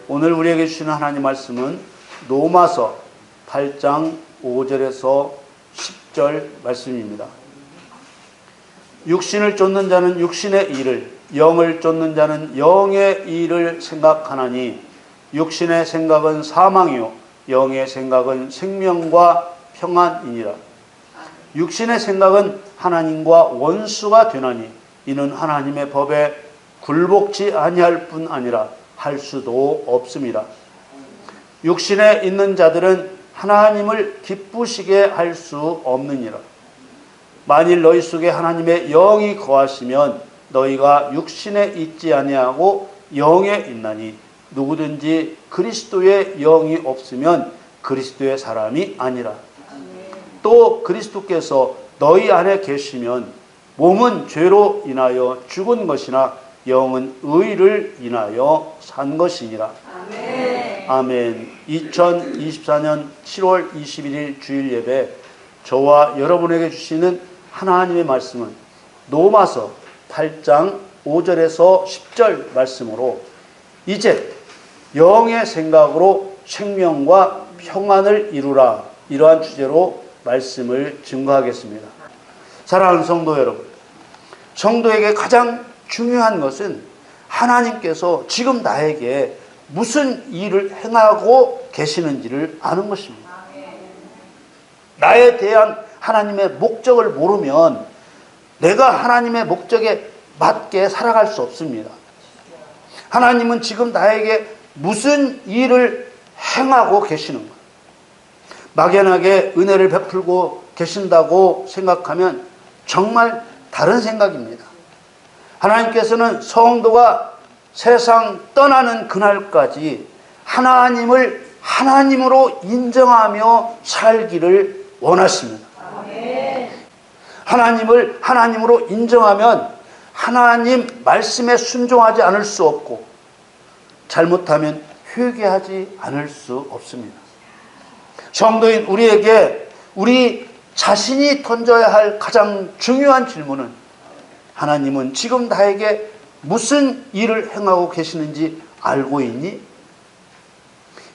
오늘 우리에게 주시는 하나님 말씀은 로마서 8장 5절에서 10절 말씀입니다. 육신을 쫓는 자는 육신의 일을, 영을 쫓는 자는 영의 일을 생각하나니 육신의 생각은 사망이요 영의 생각은 생명과 평안이니라. 육신의 생각은 하나님과 원수가 되나니 이는 하나님의 법에 굴복지 아니할 뿐 아니라 할 수도 없습니다. 육신에 있는 자들은 하나님을 기쁘시게 할 수 없느니라. 만일 너희 속에 하나님의 영이 거하시면 너희가 육신에 있지 아니하고 영에 있나니 누구든지 그리스도의 영이 없으면 그리스도의 사람이 아니라. 또 그리스도께서 너희 안에 계시면 몸은 죄로 인하여 죽은 것이나 영은 의를 인하여 산 것이니라. 아멘. 아멘. 2024년 7월 21일 주일 예배, 저와 여러분에게 주시는 하나님의 말씀은 로마서 8장 5절에서 10절 말씀으로 이제 영의 생각으로 생명과 평안을 이루라, 이러한 주제로 말씀을 증거하겠습니다. 사랑하는 성도 여러분, 성도에게 가장 중요한 것은 하나님께서 지금 나에게 무슨 일을 행하고 계시는지를 아는 것입니다. 나에 대한 하나님의 목적을 모르면 내가 하나님의 목적에 맞게 살아갈 수 없습니다. 하나님은 지금 나에게 무슨 일을 행하고 계시는가? 막연하게 은혜를 베풀고 계신다고 생각하면 정말 다른 생각입니다. 하나님께서는 성도가 세상 떠나는 그날까지 하나님을 하나님으로 인정하며 살기를 원하십니다. 하나님을 하나님으로 인정하면 하나님 말씀에 순종하지 않을 수 없고 잘못하면 회개하지 않을 수 없습니다. 성도인 우리에게 우리 자신이 던져야 할 가장 중요한 질문은 하나님은 지금 나에게 무슨 일을 행하고 계시는지 알고 있니?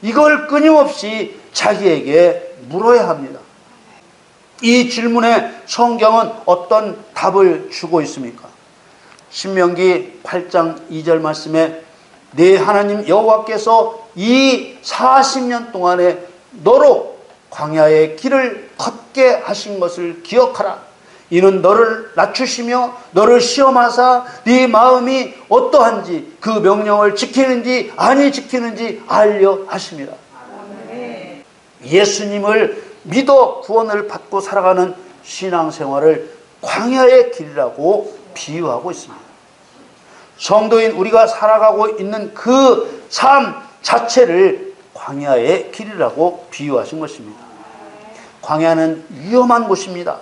이걸 끊임없이 자기에게 물어야 합니다. 이 질문에 성경은 어떤 답을 주고 있습니까? 신명기 8장 2절 말씀에 네 하나님 여호와께서 이 40년 동안에 너로 광야의 길을 걷게 하신 것을 기억하라. 이는 너를 낮추시며 너를 시험하사 네 마음이 어떠한지 그 명령을 지키는지 아니 지키는지 알려 하십니다. 예수님을 믿어 구원을 받고 살아가는 신앙생활을 광야의 길이라고 비유하고 있습니다. 성도인 우리가 살아가고 있는 그 삶 자체를 광야의 길이라고 비유하신 것입니다. 광야는 위험한 곳입니다.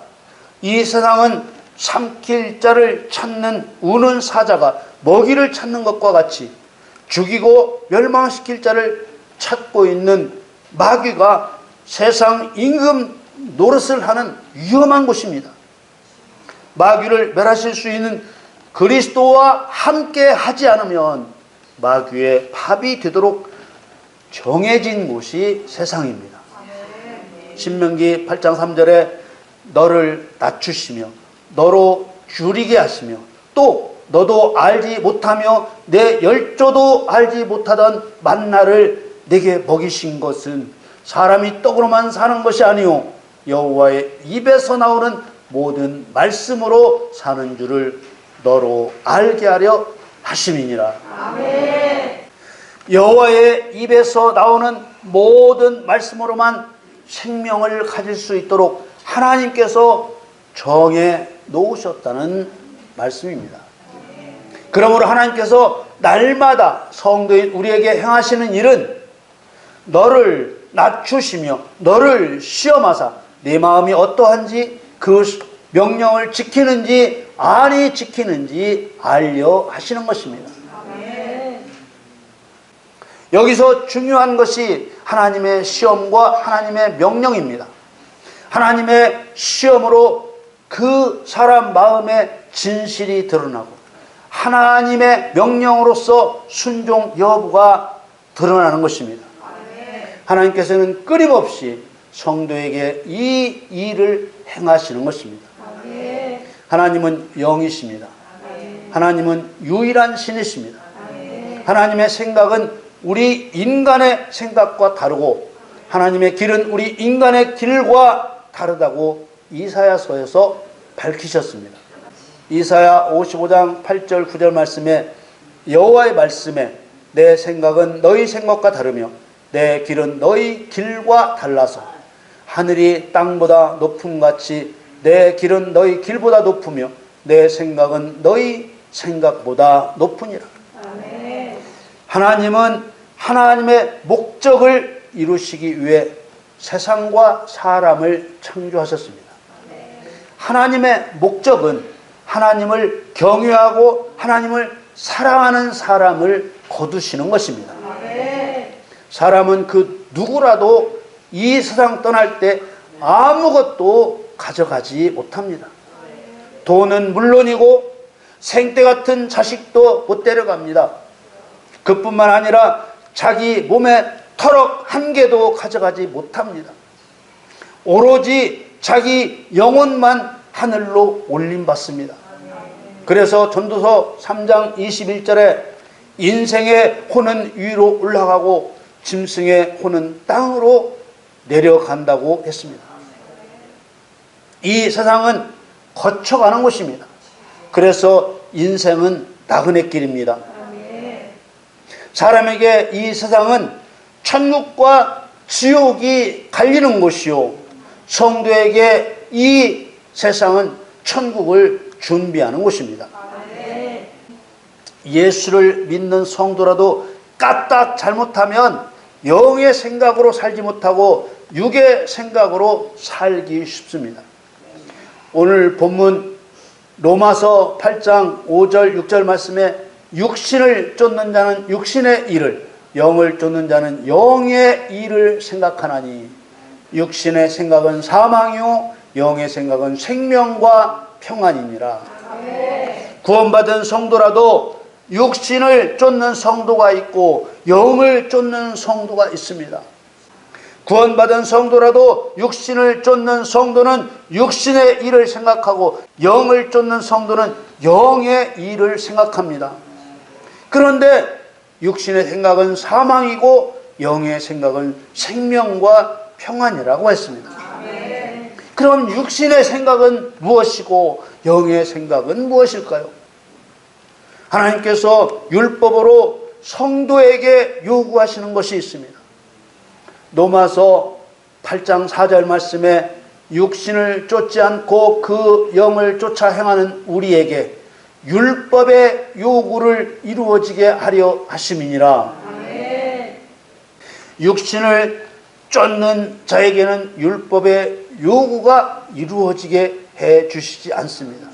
이 세상은 삼킬 자를 찾는 우는 사자가 먹이를 찾는 것과 같이 죽이고 멸망시킬 자를 찾고 있는 마귀가 세상 임금 노릇을 하는 위험한 곳입니다. 마귀를 멸하실 수 있는 그리스도와 함께 하지 않으면 마귀의 밥이 되도록 정해진 곳이 세상입니다. 신명기 8장 3절에 너를 낮추시며 너로 줄이게 하시며 또 너도 알지 못하며 내 열조도 알지 못하던 만나를 내게 먹이신 것은 사람이 떡으로만 사는 것이 아니요 여호와의 입에서 나오는 모든 말씀으로 사는 줄을 너로 알게 하려 하심이니라. 아멘. 여호와의 입에서 나오는 모든 말씀으로만 생명을 가질 수 있도록 하나님께서 정해 놓으셨다는 말씀입니다. 그러므로 하나님께서 날마다 성도인 우리에게 행하시는 일은 너를 낮추시며 너를 시험하사 내 마음이 어떠한지 그 명령을 지키는지 아니 지키는지 알려 하시는 것입니다. 여기서 중요한 것이 하나님의 시험과 하나님의 명령입니다. 하나님의 시험으로 그 사람 마음의 진실이 드러나고 하나님의 명령으로서 순종 여부가 드러나는 것입니다. 하나님께서는 끊임없이 성도에게 이 일을 행하시는 것입니다. 하나님은 영이십니다. 하나님은 유일한 신이십니다. 하나님의 생각은 우리 인간의 생각과 다르고 하나님의 길은 우리 인간의 길과 다르다고 이사야서에서 밝히셨습니다. 이사야 55장 8절 9절 말씀에 여호와의 말씀에 내 생각은 너희 생각과 다르며 내 길은 너희 길과 달라서 하늘이 땅보다 높음같이 내 길은 너희 길보다 높으며 내 생각은 너희 생각보다 높으니라. 아멘. 하나님은 하나님의 목적을 이루시기 위해 세상과 사람을 창조하셨습니다. 하나님의 목적은 하나님을 경외하고 하나님을 사랑하는 사람을 거두시는 것입니다. 사람은 그 누구라도 이 세상 떠날 때 아무것도 가져가지 못합니다. 돈은 물론이고 생떼 같은 자식도 못 데려갑니다. 그뿐만 아니라 자기 몸에 털럭 한 개도 가져가지 못합니다. 오로지 자기 영혼만 하늘로 올림받습니다. 그래서 전도서 3장 21절에 인생의 혼은 위로 올라가고 짐승의 혼은 땅으로 내려간다고 했습니다. 이 세상은 거쳐가는 곳입니다. 그래서 인생은 나그네 길입니다. 사람에게 이 세상은 천국과 지옥이 갈리는 곳이요, 성도에게 이 세상은 천국을 준비하는 곳입니다. 예수를 믿는 성도라도 까딱 잘못하면 영의 생각으로 살지 못하고 육의 생각으로 살기 쉽습니다. 오늘 본문 로마서 8장 5절 6절 말씀에 육신을 쫓는 자는 육신의 일을, 영을 쫓는 자는 영의 일을 생각하나니 육신의 생각은 사망이요 영의 생각은 생명과 평안이니라. 구원받은 성도라도 육신을 쫓는 성도가 있고 영을 쫓는 성도가 있습니다. 구원받은 성도라도 육신을 쫓는 성도는 육신의 일을 생각하고 영을 쫓는 성도는 영의 일을 생각합니다. 그런데 육신의 생각은 사망이고 영의 생각은 생명과 평안이라고 했습니다. 그럼 육신의 생각은 무엇이고 영의 생각은 무엇일까요? 하나님께서 율법으로 성도에게 요구하시는 것이 있습니다. 로마서 8장 4절 말씀에 육신을 쫓지 않고 그 영을 쫓아 행하는 우리에게 율법의 요구를 이루어지게 하려 하심이니라. 육신을 쫓는 자에게는 율법의 요구가 이루어지게 해 주시지 않습니다.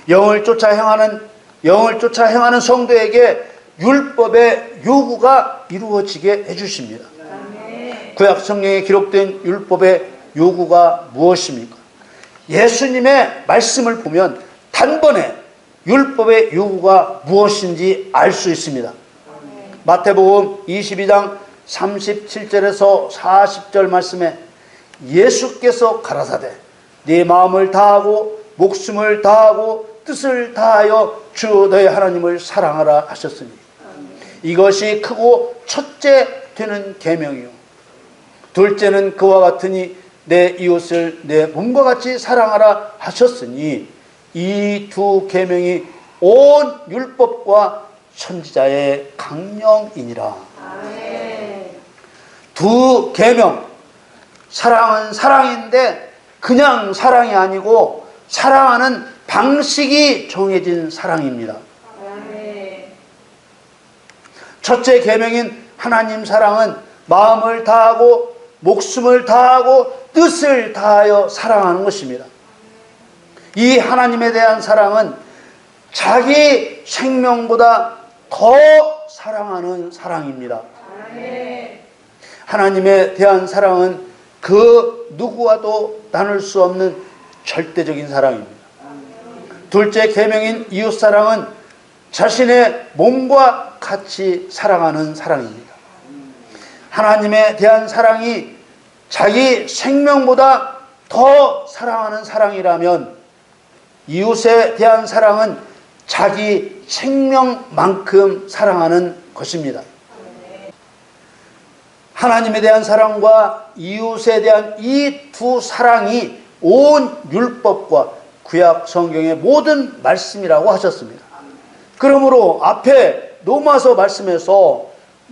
영을 쫓아 행하는 성도에게 율법의 요구가 이루어지게 해 주십니다. 구약 성경에 기록된 율법의 요구가 무엇입니까? 예수님의 말씀을 보면 단번에 율법의 요구가 무엇인지 알 수 있습니다. 마태복음 22장 37절에서 40절 말씀에 예수께서 가라사대 네 마음을 다하고 목숨을 다하고 뜻을 다하여 주 너의 하나님을 사랑하라 하셨으니 이것이 크고 첫째 되는 계명이요 둘째는 그와 같으니 내 이웃을 내 몸과 같이 사랑하라 하셨으니 이 두 계명이 온 율법과 선지자의 강령이니라. 두 계명, 사랑은 사랑인데 그냥 사랑이 아니고 사랑하는 방식이 정해진 사랑입니다. 첫째 계명인 하나님 사랑은 마음을 다하고 목숨을 다하고 뜻을 다하여 사랑하는 것입니다. 이 하나님에 대한 사랑은 자기 생명보다 더 사랑하는 사랑입니다. 하나님에 대한 사랑은 그 누구와도 나눌 수 없는 절대적인 사랑입니다. 둘째 계명인 이웃사랑은 자신의 몸과 같이 사랑하는 사랑입니다. 하나님에 대한 사랑이 자기 생명보다 더 사랑하는 사랑이라면 이웃에 대한 사랑은 자기 생명만큼 사랑하는 것입니다. 하나님에 대한 사랑과 이웃에 대한 이 두 사랑이 온 율법과 구약 성경의 모든 말씀이라고 하셨습니다. 그러므로 앞에 로마서 말씀에서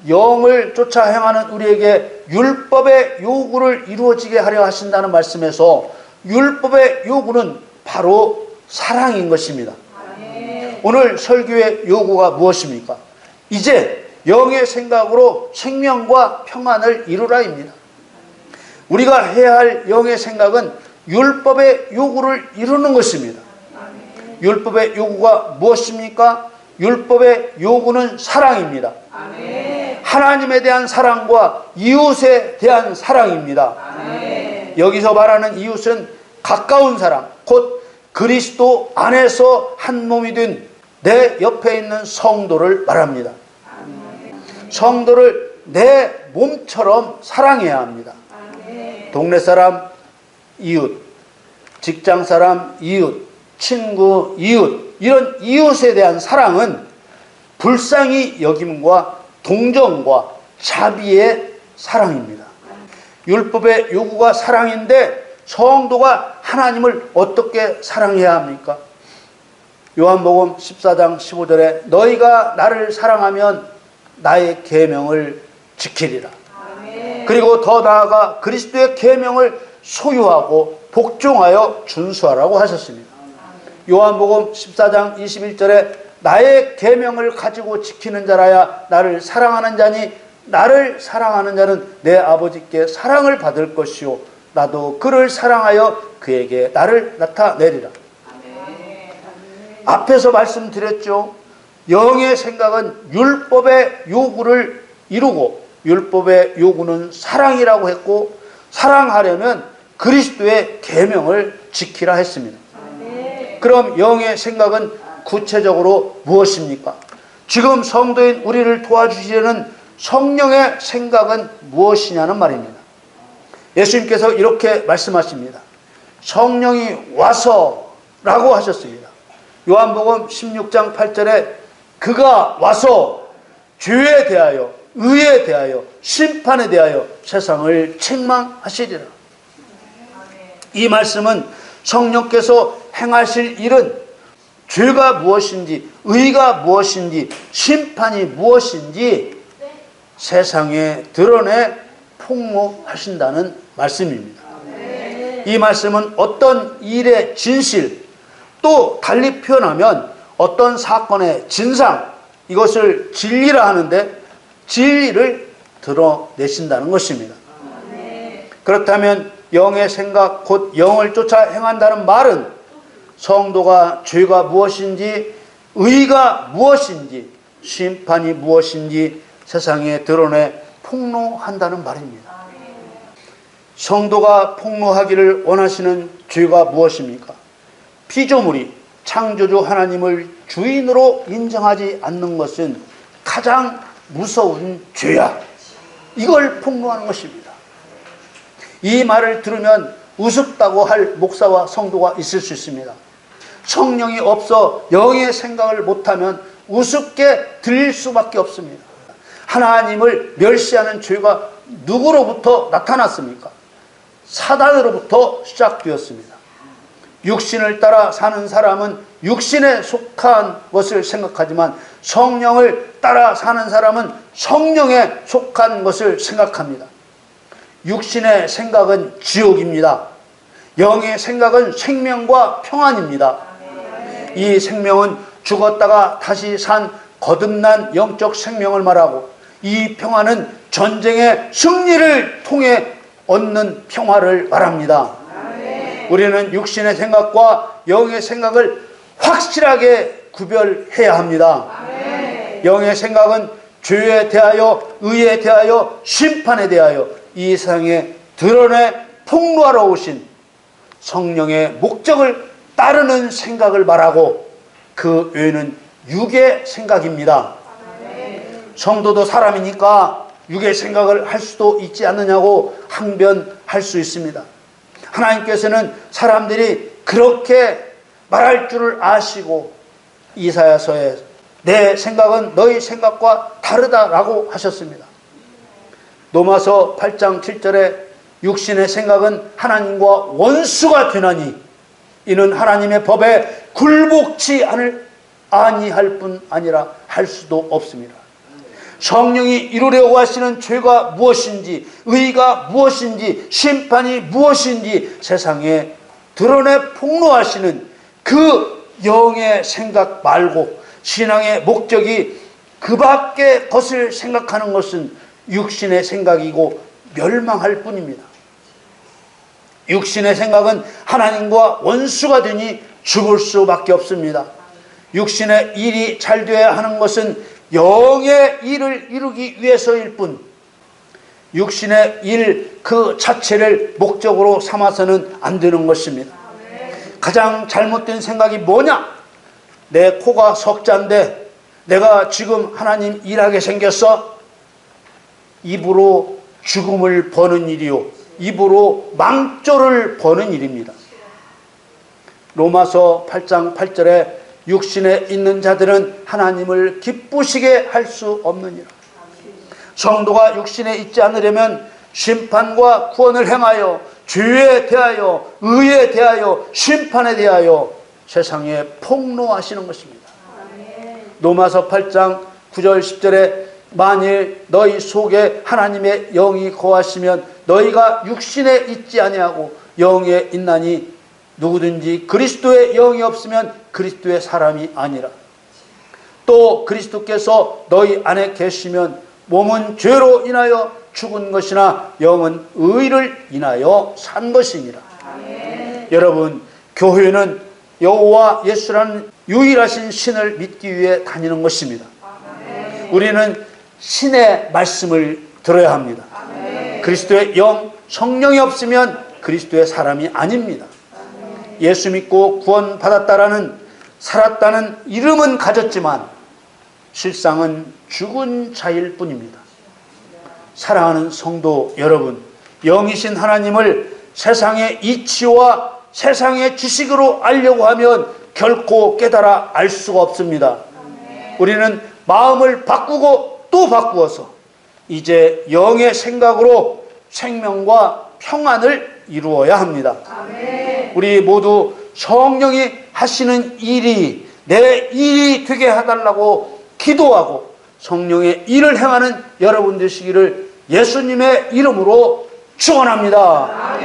영을 쫓아 행하는 우리에게 율법의 요구를 이루어지게 하려 하신다는 말씀에서 율법의 요구는 바로 사랑인 것입니다. 오늘 설교의 요구가 무엇입니까? 이제 영의 생각으로 생명과 평안을 이루라입니다. 우리가 해야 할 영의 생각은 율법의 요구를 이루는 것입니다. 율법의 요구가 무엇입니까? 율법의 요구는 사랑입니다. 하나님에 대한 사랑과 이웃에 대한 사랑입니다. 여기서 말하는 이웃은 가까운 사람, 곧 그리스도 안에서 한 몸이 된 내 옆에 있는 성도를 말합니다. 성도를 내 몸처럼 사랑해야 합니다. 동네 사람, 이웃, 직장 사람, 이웃, 친구, 이웃, 이런 이웃에 대한 사랑은 불쌍히 여김과 동정과 자비의 사랑입니다. 율법의 요구가 사랑인데 성도가 하나님을 어떻게 사랑해야 합니까? 요한복음 14장 15절에 너희가 나를 사랑하면 나의 계명을 지키리라. 그리고 더 나아가 그리스도의 계명을 소유하고 복종하여 준수하라고 하셨습니다. 요한복음 14장 21절에 나의 계명을 가지고 지키는 자라야 나를 사랑하는 자니 나를 사랑하는 자는 내 아버지께 사랑을 받을 것이요 나도 그를 사랑하여 그에게 나를 나타내리라. 앞에서 말씀드렸죠. 영의 생각은 율법의 요구를 이루고 율법의 요구는 사랑이라고 했고 사랑하려면 그리스도의 계명을 지키라 했습니다. 그럼 영의 생각은 구체적으로 무엇입니까? 지금 성도인 우리를 도와주시려는 성령의 생각은 무엇이냐는 말입니다. 예수님께서 이렇게 말씀하십니다. 성령이 와서 라고 하셨습니다. 요한복음 16장 8절에 그가 와서 죄에 대하여 의에 대하여 심판에 대하여 세상을 책망하시리라. 이 말씀은 성령께서 행하실 일은 죄가 무엇인지 의가 무엇인지 심판이 무엇인지 세상에 드러내 폭로하신다는 말씀입니다. 이 말씀은 어떤 일의 진실 또 달리 표현하면 어떤 사건의 진상 이것을 진리라 하는데 진리를 드러내신다는 것입니다. 그렇다면 영의 생각 곧 영을 쫓아 행한다는 말은 성도가 죄가 무엇인지 의가 무엇인지 심판이 무엇인지 세상에 드러내 폭로한다는 말입니다. 성도가 폭로하기를 원하시는 죄가 무엇입니까? 피조물이 창조주 하나님을 주인으로 인정하지 않는 것은 가장 무서운 죄야. 이걸 폭로하는 것입니다. 이 말을 들으면 우습다고 할 목사와 성도가 있을 수 있습니다. 성령이 없어 영의 생각을 못하면 우습게 들릴 수밖에 없습니다. 하나님을 멸시하는 죄가 누구로부터 나타났습니까? 사단으로부터 시작되었습니다. 육신을 따라 사는 사람은 육신에 속한 것을 생각하지만 성령을 따라 사는 사람은 성령에 속한 것을 생각합니다. 육신의 생각은 지옥입니다. 영의 생각은 생명과 평안입니다. 이 생명은 죽었다가 다시 산 거듭난 영적 생명을 말하고 이 평안은 전쟁의 승리를 통해 얻는 평화를 말합니다. 우리는 육신의 생각과 영의 생각을 확실하게 구별해야 합니다. 영의 생각은 죄에 대하여 의에 대하여 심판에 대하여 이 세상에 드러내 폭로하러 오신 성령의 목적을 따르는 생각을 말하고 그 외에는 육의 생각입니다. 성도도 사람이니까 육의 생각을 할 수도 있지 않느냐고 항변할 수 있습니다. 하나님께서는 사람들이 그렇게 말할 줄을 아시고 이사야서에 내 생각은 너희 생각과 다르다라고 하셨습니다. 로마서 8장 7절에 육신의 생각은 하나님과 원수가 되나니 이는 하나님의 법에 굴복치 아니할 뿐 아니라 할 수도 없습니다. 성령이 이루려고 하시는 죄가 무엇인지, 의가 무엇인지, 심판이 무엇인지 세상에 드러내 폭로하시는 그 영의 생각 말고 신앙의 목적이 그 밖의 것을 생각하는 것은 육신의 생각이고 멸망할 뿐입니다. 육신의 생각은 하나님과 원수가 되니 죽을 수밖에 없습니다. 육신의 일이 잘 되어야 하는 것은 영의 일을 이루기 위해서일 뿐, 육신의 일 그 자체를 목적으로 삼아서는 안 되는 것입니다. 가장 잘못된 생각이 뭐냐? 내 코가 석자인데 내가 지금 하나님 일하게 생겼어? 입으로 죽음을 버는 일이요, 입으로 망조를 버는 일입니다. 로마서 8장 8절에 육신에 있는 자들은 하나님을 기쁘시게 할 수 없느니라. 성도가 육신에 있지 않으려면 심판과 구원을 행하여 죄에 대하여, 의에 대하여, 심판에 대하여 세상에 폭로하시는 것입니다. 로마서 8장 9절 10절에 만일 너희 속에 하나님의 영이 거하시면 너희가 육신에 있지 아니하고 영에 있나니 누구든지 그리스도의 영이 없으면 그리스도의 사람이 아니라. 또 그리스도께서 너희 안에 계시면 몸은 죄로 인하여 죽은 것이나 영은 의를 인하여 산 것이니라. 여러분, 교회는 여호와 예수라는 유일하신 신을 믿기 위해 다니는 것입니다. 우리는 신의 말씀을 들어야 합니다. 그리스도의 영, 성령이 없으면 그리스도의 사람이 아닙니다. 예수 믿고 구원받았다라는, 살았다는 이름은 가졌지만 실상은 죽은 자일 뿐입니다. 사랑하는 성도 여러분, 영이신 하나님을 세상의 이치와 세상의 지식으로 알려고 하면 결코 깨달아 알 수가 없습니다. 우리는 마음을 바꾸고 또 바꾸어서 이제 영의 생각으로 생명과 평안을 이루어야 합니다. 우리 모두 성령이 하시는 일이 내 일이 되게 해달라고 기도하고 성령의 일을 행하는 여러분 되시기를 예수님의 이름으로 축원합니다.